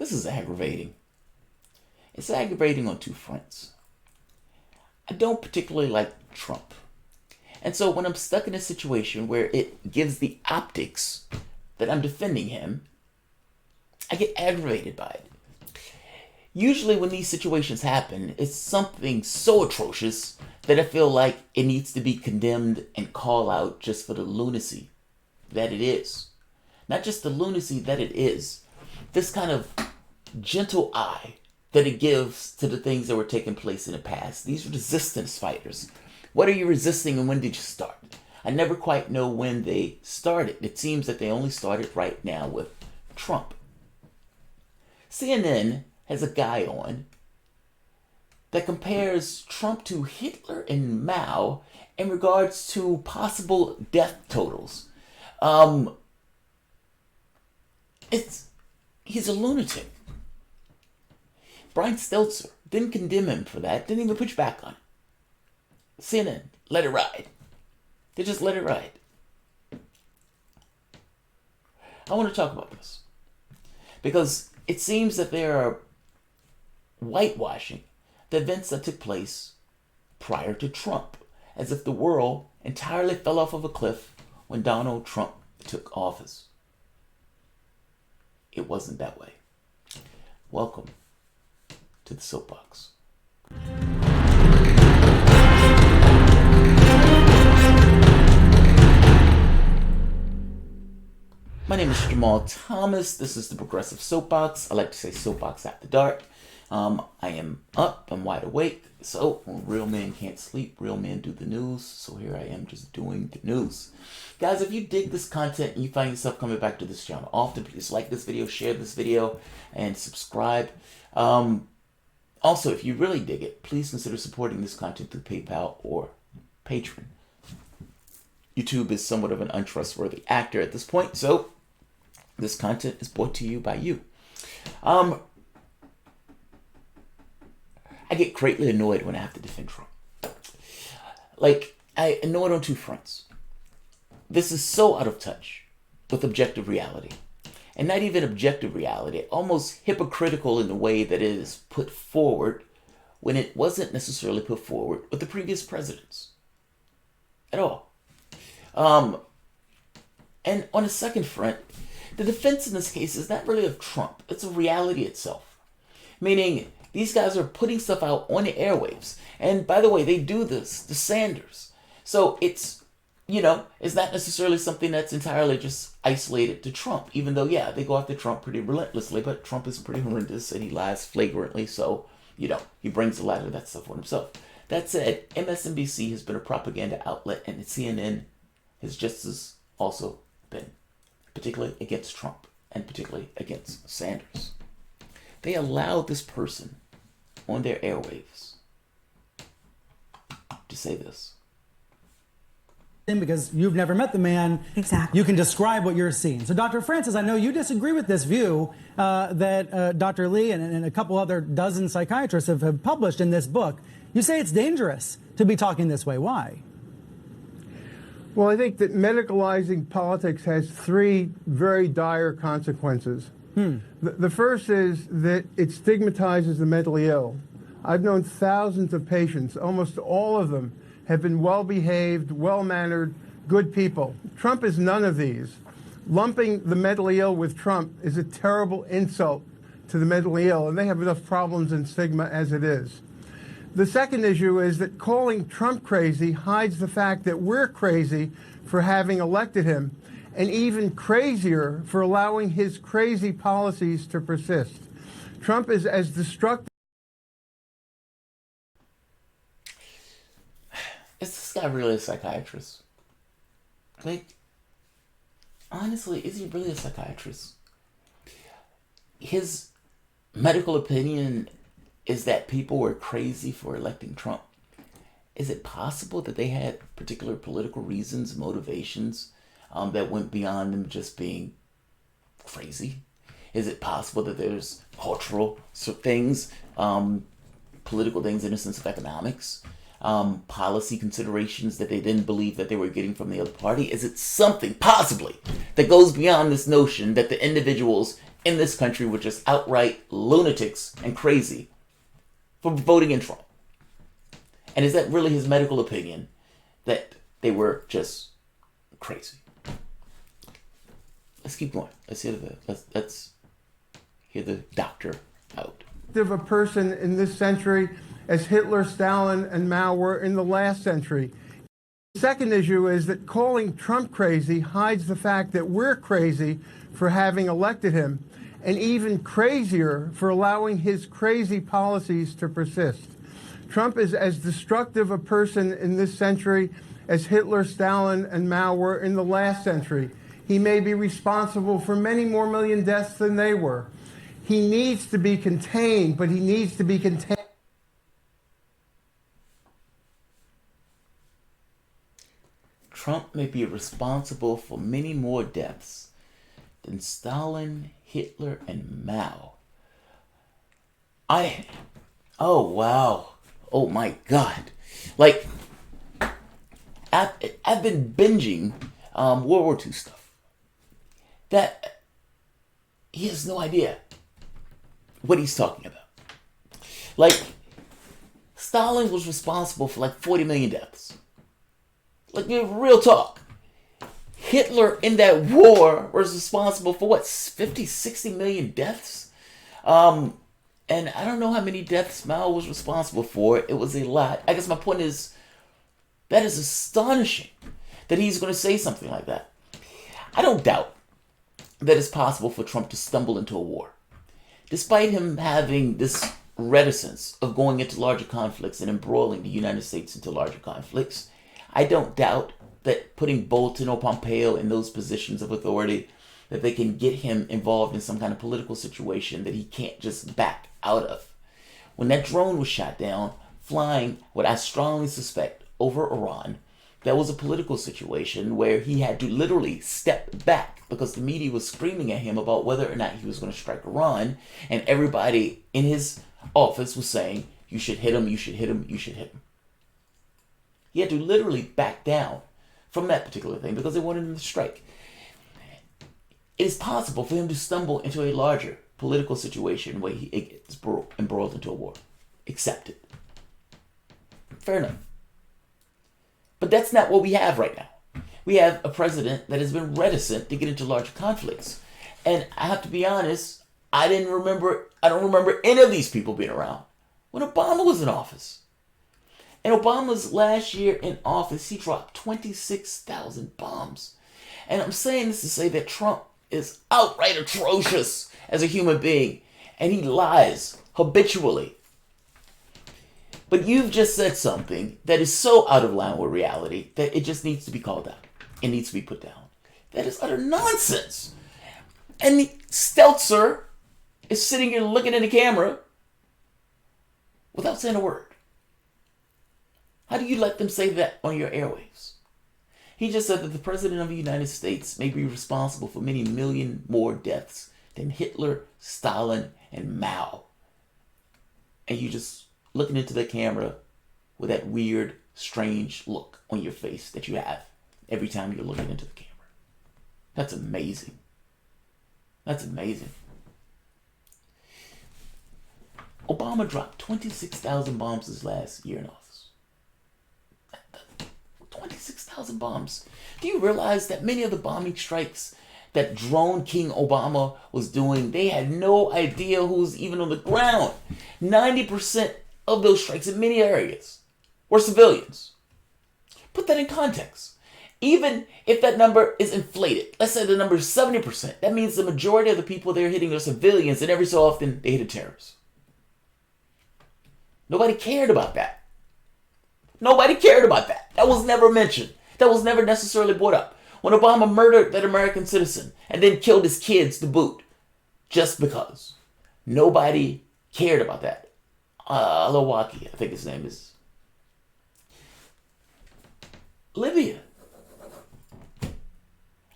This is aggravating. It's aggravating on two fronts. I don't particularly like Trump. And so when I'm stuck in a situation where it gives the optics that I'm defending him, I get aggravated by it. Usually when these situations happen, it's something so atrocious that I feel like it needs to be condemned and called out just for the lunacy that it is. Not just the lunacy that it is, this kind of gentle eye that it gives to the things that were taking place in the past. These resistance fighters. What are you resisting and when did you start? I never quite know when they started. It seems that they only started right now with Trump. CNN has a guy on that compares Trump to Hitler and Mao in regards to possible death totals. He's a lunatic. Brian Stelter didn't condemn him for that, didn't even push back on it. CNN, let it ride. They just let it ride. I want to talk about this because it seems that there are whitewashing the events that took place prior to Trump, as if the world entirely fell off of a cliff when Donald Trump took office. It wasn't that way. Welcome to the Soapbox. My name is Jamarl Thomas. This is the Progressive Soapbox. I like to say Soapbox After Dark. I am up. I'm wide awake. So when real men can't sleep, real men do the news. So here I am just doing the news. Guys, if you dig this content and you find yourself coming back to this channel often, please like this video, share this video, and subscribe. Also, if you really dig it, please consider supporting this content through PayPal or Patreon. YouTube is somewhat of an untrustworthy actor at this point, so this content is brought to you by you. I get greatly annoyed when I have to defend Trump. Like, I annoyed on two fronts. This is so out of touch with objective reality. And not even objective reality, almost hypocritical in the way that it is put forward when it wasn't necessarily put forward with the previous presidents. At all. And on a second front, the defense in this case is not really of Trump. It's of reality itself. Meaning, these guys are putting stuff out on the airwaves. And by the way, they do this to Sanders. So it's not necessarily something that's entirely just isolated to Trump. Even though, yeah, they go after Trump pretty relentlessly. But Trump is pretty horrendous and he lies flagrantly. So, he brings a lot of that stuff on himself. That said, MSNBC has been a propaganda outlet and CNN has just as also been, particularly against Trump and particularly against Sanders. They allowed this person on their airwaves to say this. Because you've never met the man. Exactly. You can describe what you're seeing. So, Dr. Francis, I know you disagree with this view that Dr. Lee and a couple other dozen psychiatrists have published in this book. You say it's dangerous to be talking this way. Why? Well, I think that medicalizing politics has three very dire consequences. The first is that it stigmatizes the mentally ill. I've known thousands of patients. Almost all of them have been well-behaved, well-mannered, good people. Trump is none of these. Lumping the mentally ill with Trump is a terrible insult to the mentally ill, and they have enough problems and stigma as it is. The second issue is that calling Trump crazy hides the fact that we're crazy for having elected him, and even crazier for allowing his crazy policies to persist. Trump is as destructive. Is this guy really a psychiatrist? Like, honestly, is he really a psychiatrist? His medical opinion is that people were crazy for electing Trump. Is it possible that they had particular political reasons, motivations, that went beyond them just being crazy? Is it possible that there's cultural things, political things in the sense of economics, policy considerations that they didn't believe that they were getting from the other party? Is it something, possibly, that goes beyond this notion that the individuals in this country were just outright lunatics and crazy for voting in Trump? And is that really his medical opinion, that they were just crazy? Let's keep going. Let's hear the doctor out. Of a person in this century as Hitler, Stalin, and Mao were in the last century. The second issue is that calling Trump crazy hides the fact that we're crazy for having elected him, and even crazier for allowing his crazy policies to persist. Trump is as destructive a person in this century as Hitler, Stalin, and Mao were in the last century. He may be responsible for many more million deaths than they were. He needs to be contained, but he needs to be contained. Trump may be responsible for many more deaths than Stalin, Hitler, and Mao. Oh, wow. Oh, my God. Like, I've been binging World War II stuff. That he has no idea what he's talking about. Like, Stalin was responsible for like 40 million deaths. Like, real talk. Hitler in that war was responsible for what, 50, 60 million deaths? And I don't know how many deaths Mao was responsible for. It was a lot. I guess my point is, that is astonishing that he's going to say something like that. I don't doubt that it's possible for Trump to stumble into a war. Despite him having this reticence of going into larger conflicts and embroiling the United States into larger conflicts, I don't doubt that putting Bolton or Pompeo in those positions of authority, that they can get him involved in some kind of political situation that he can't just back out of. When that drone was shot down, flying what I strongly suspect over Iran, that was a political situation where he had to literally step back because the media was screaming at him about whether or not he was going to strike Iran, and everybody in his office was saying, you should hit him, you should hit him, you should hit him. He had to literally back down from that particular thing because they wanted him to strike. It is possible for him to stumble into a larger political situation where he gets embroiled into a war. Accept it. Fair enough. But that's not what we have right now. We have a president that has been reticent to get into larger conflicts. And I have to be honest, I don't remember any of these people being around when Obama was in office. And Obama's last year in office, he dropped 26,000 bombs. And I'm saying this to say that Trump is outright atrocious as a human being. And he lies habitually. But you've just said something that is so out of line with reality that it just needs to be called out. It needs to be put down. That is utter nonsense. And Stelzer is sitting here looking in the camera without saying a word. How do you let them say that on your airwaves? He just said that the President of the United States may be responsible for many million more deaths than Hitler, Stalin, and Mao. And you just looking into the camera with that weird, strange look on your face that you have every time you're looking into the camera. That's amazing. That's amazing. Obama dropped 26,000 bombs his last year in office. 26,000 bombs. Do you realize that many of the bombing strikes that Drone King Obama was doing, they had no idea who was even on the ground? 90% of those strikes in many areas were civilians. Put that in context. Even if that number is inflated, let's say the number is 70%, that means the majority of the people they're hitting are civilians, and every so often they hit a terrorist. Nobody cared about that. Nobody cared about that. That was never mentioned. That was never necessarily brought up. When Obama murdered that American citizen and then killed his kids to boot, just because. Nobody cared about that. Alawaki, I think his name is. Libya.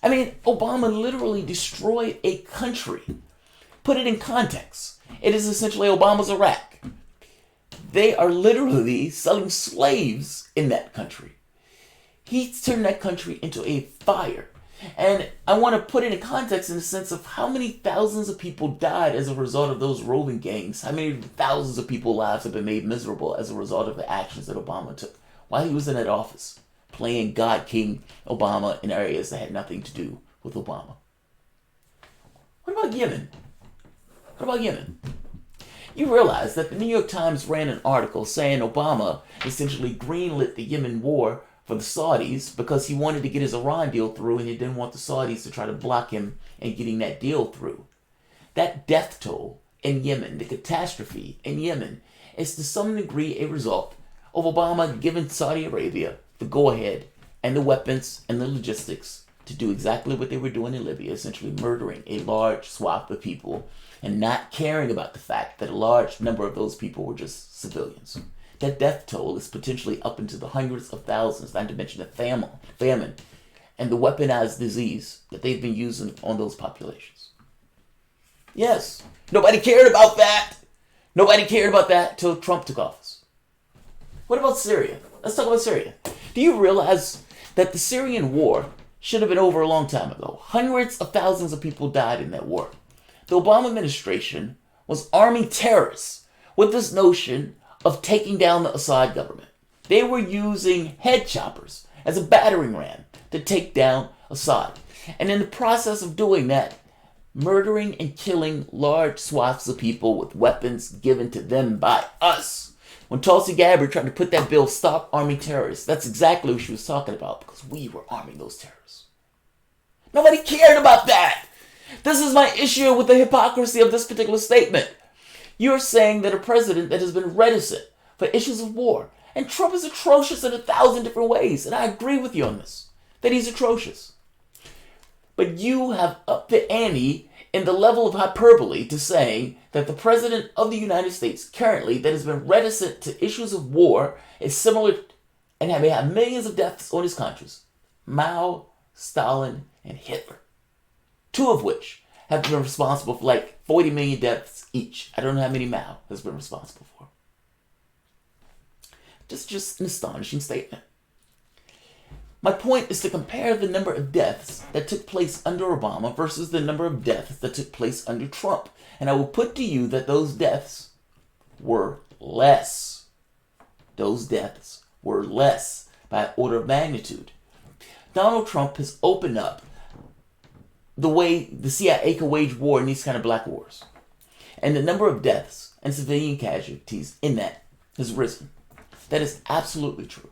I mean, Obama literally destroyed a country. Put it in context. It is essentially Obama's Iraq. They are literally selling slaves in that country. He turned that country into a fire. And I want to put it in context in the sense of how many thousands of people died as a result of those roving gangs. How many thousands of people's lives have been made miserable as a result of the actions that Obama took while he was in that office, playing God King Obama in areas that had nothing to do with Obama. What about Yemen? What about Yemen? You realize that the New York Times ran an article saying Obama essentially greenlit the Yemen war for the Saudis because he wanted to get his Iran deal through and he didn't want the Saudis to try to block him in getting that deal through. That death toll in Yemen, the catastrophe in Yemen, is to some degree a result of Obama giving Saudi Arabia the go-ahead and the weapons and the logistics to do exactly what they were doing in Libya, essentially murdering a large swath of people and not caring about the fact that a large number of those people were just civilians. That death toll is potentially up into the hundreds of thousands, not to mention the famine, and the weaponized disease that they've been using on those populations. Yes, nobody cared about that. Nobody cared about that until Trump took office. What about Syria? Let's talk about Syria. Do you realize that the Syrian war should have been over a long time ago? Hundreds of thousands of people died in that war. The Obama administration was arming terrorists with this notion of taking down the Assad government. They were using head choppers as a battering ram to take down Assad. And in the process of doing that, murdering and killing large swaths of people with weapons given to them by us. When Tulsi Gabbard tried to put that bill, Stop Arming Terrorists, that's exactly what she was talking about, because we were arming those terrorists. Nobody cared about that. This is my issue with the hypocrisy of this particular statement. You're saying that a president that has been reticent for issues of war, and Trump is atrocious in 1,000 different ways, and I agree with you on this, that he's atrocious. But you have upped the ante in the level of hyperbole to saying that the president of the United States currently that has been reticent to issues of war is similar and may have millions of deaths on his conscience. Mao, Stalin, and Hitler. Two of which have been responsible for like 40 million deaths each. I don't know how many Mao has been responsible for. Just an astonishing statement. My point is to compare the number of deaths that took place under Obama versus the number of deaths that took place under Trump. And I will put to you that those deaths were less. Those deaths were less by order of magnitude. Donald Trump has opened up the way the CIA can wage war in these kind of black wars. And the number of deaths and civilian casualties in that has risen. That is absolutely true.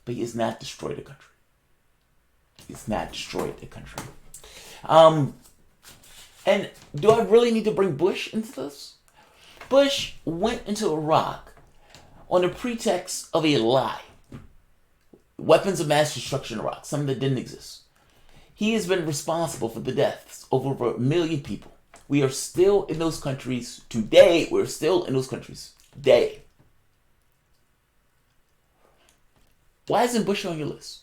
But he has not destroyed the country. He's not destroyed the country. And do I really need to bring Bush into this? Bush went into Iraq on the pretext of a lie. Weapons of mass destruction in Iraq, something that didn't exist. He has been responsible for the deaths of over 1 million people. We are still in those countries today. We're still in those countries today. Why isn't Bush on your list?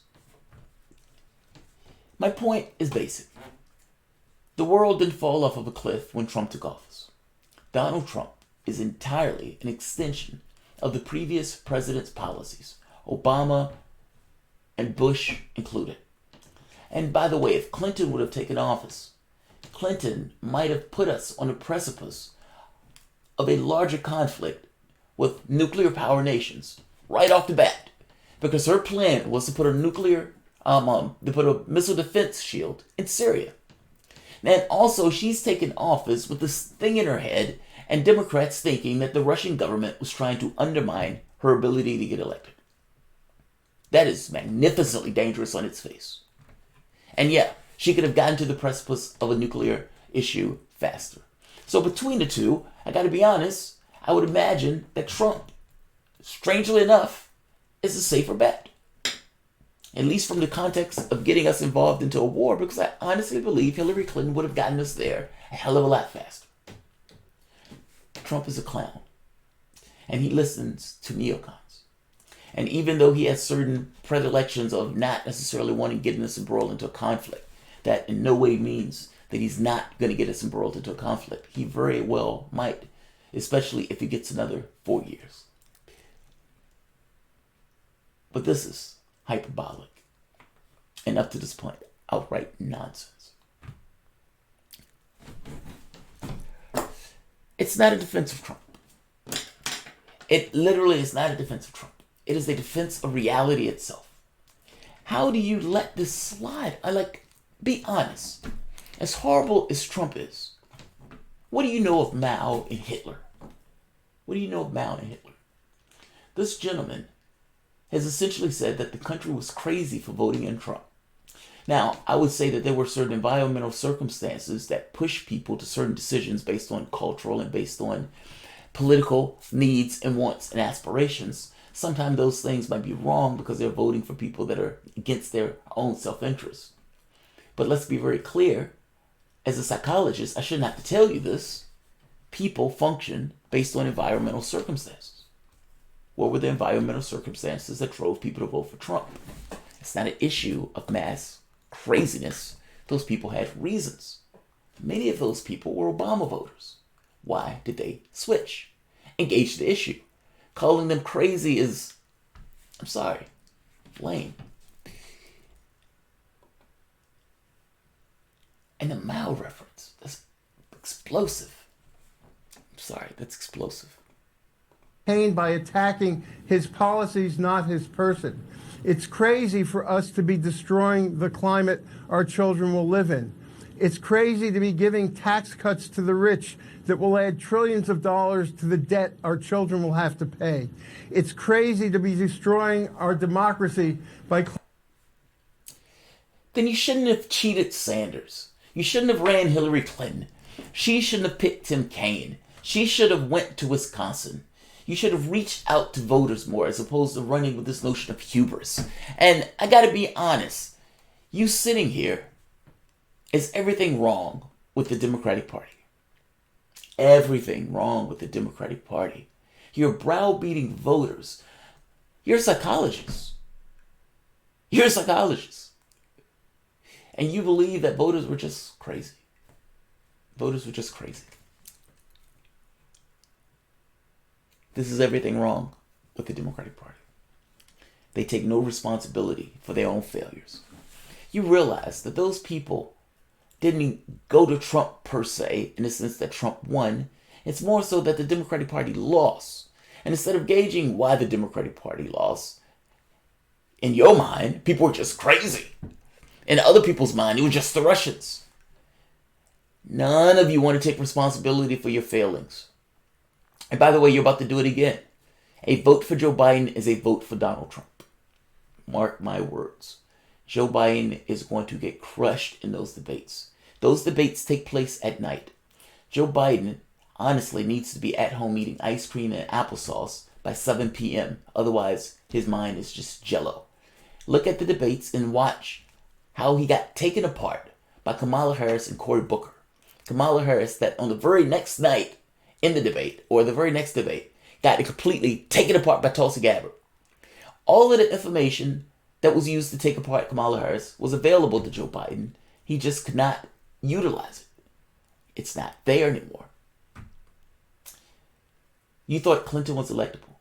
My point is basic. The world didn't fall off of a cliff when Trump took office. Donald Trump is entirely an extension of the previous president's policies, Obama and Bush included. And by the way, if Clinton would have taken office, Clinton might have put us on the precipice of a larger conflict with nuclear power nations right off the bat. Because her plan was to put a missile defense shield in Syria. And also, she's taken office with this thing in her head and Democrats thinking that the Russian government was trying to undermine her ability to get elected. That is magnificently dangerous on its face. And yeah, she could have gotten to the precipice of a nuclear issue faster. So between the two, I gotta be honest, I would imagine that Trump, strangely enough, is a safer bet. At least from the context of getting us involved into a war, because I honestly believe Hillary Clinton would have gotten us there a hell of a lot faster. Trump is a clown. And he listens to neocons. And even though he has certain predilections of not necessarily wanting to get us embroiled into a conflict, that in no way means that he's not going to get us embroiled into a conflict. He very well might, especially if he gets another 4 years. But this is hyperbolic. And up to this point, outright nonsense. It's not a defense of Trump. It literally is not a defense of Trump. It is a defense of reality itself. How do you let this slide? Be honest. As horrible as Trump is, what do you know of Mao and Hitler? What do you know of Mao and Hitler? This gentleman has essentially said that the country was crazy for voting in Trump. Now, I would say that there were certain environmental circumstances that push people to certain decisions based on cultural and based on political needs and wants and aspirations. Sometimes those things might be wrong because they're voting for people that are against their own self-interest. But let's be very clear. As a psychologist, I shouldn't have to tell you this. People function based on environmental circumstances. What were the environmental circumstances that drove people to vote for Trump? It's not an issue of mass craziness. Those people had reasons. Many of those people were Obama voters. Why did they switch? Engage the issue. Calling them crazy is, I'm sorry, lame. And the Mao reference, that's explosive. I'm sorry, that's explosive. By attacking his policies, not his person. It's crazy for us to be destroying the climate our children will live in. It's crazy to be giving tax cuts to the rich that will add trillions of dollars to the debt our children will have to pay. It's crazy to be destroying our democracy by... Then you shouldn't have cheated Sanders. You shouldn't have ran Hillary Clinton. She shouldn't have picked Tim Kaine. She should have went to Wisconsin. You should have reached out to voters more as opposed to running with this notion of hubris. And I gotta be honest, you sitting here, is everything wrong with the Democratic Party? Everything wrong with the Democratic Party. You're browbeating voters. You're a psychologist. You're a psychologist. And you believe that voters were just crazy. Voters were just crazy. This is everything wrong with the Democratic Party. They take no responsibility for their own failures. You realize that those people didn't go to Trump per se, in the sense that Trump won. It's more so that the Democratic Party lost. And instead of gauging why the Democratic Party lost, in your mind, people were just crazy. In other people's mind, it was just the Russians. None of you want to take responsibility for your failings. And by the way, you're about to do it again. A vote for Joe Biden is a vote for Donald Trump. Mark my words. Joe Biden is going to get crushed in those debates. Those debates take place at night. Joe Biden honestly needs to be at home eating ice cream and applesauce by 7 p.m. Otherwise, his mind is just jello. Look at the debates and watch how he got taken apart by Kamala Harris and Cory Booker. Kamala Harris, that on the very next night in the debate, or the very next debate, got completely taken apart by Tulsi Gabbard. All of the information that was used to take apart Kamala Harris was available to Joe Biden. He just could not utilize it. It's not there anymore. You thought Clinton was electable.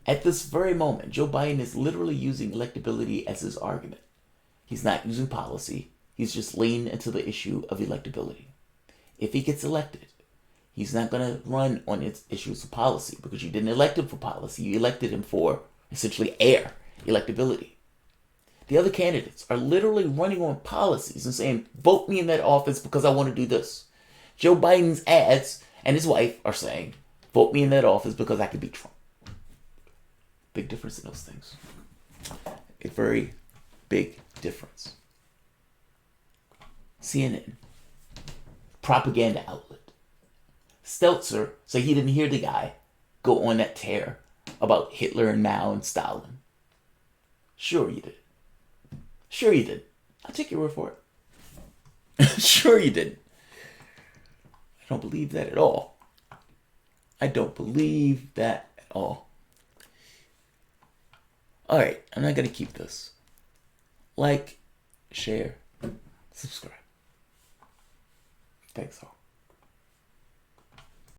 At this very moment, Joe Biden is literally using electability as his argument. He's not using policy. He's just leaning into the issue of electability. If he gets elected, he's not going to run on its issues of policy because you didn't elect him for policy. You elected him for essentially air, electability. The other candidates are literally running on policies and saying, vote me in that office because I want to do this. Joe Biden's ads and his wife are saying, vote me in that office because I can beat Trump. Big difference in those things. A very big difference. CNN, propaganda outlet. Stelter said he didn't hear the guy go on that tear about Hitler and Mao and Stalin. Sure you did. Sure you did. I'll take your word for it. Sure you did. I don't believe that at all. I don't believe that at all. Alright, I'm not going to keep this. Like, share, subscribe. Thanks all.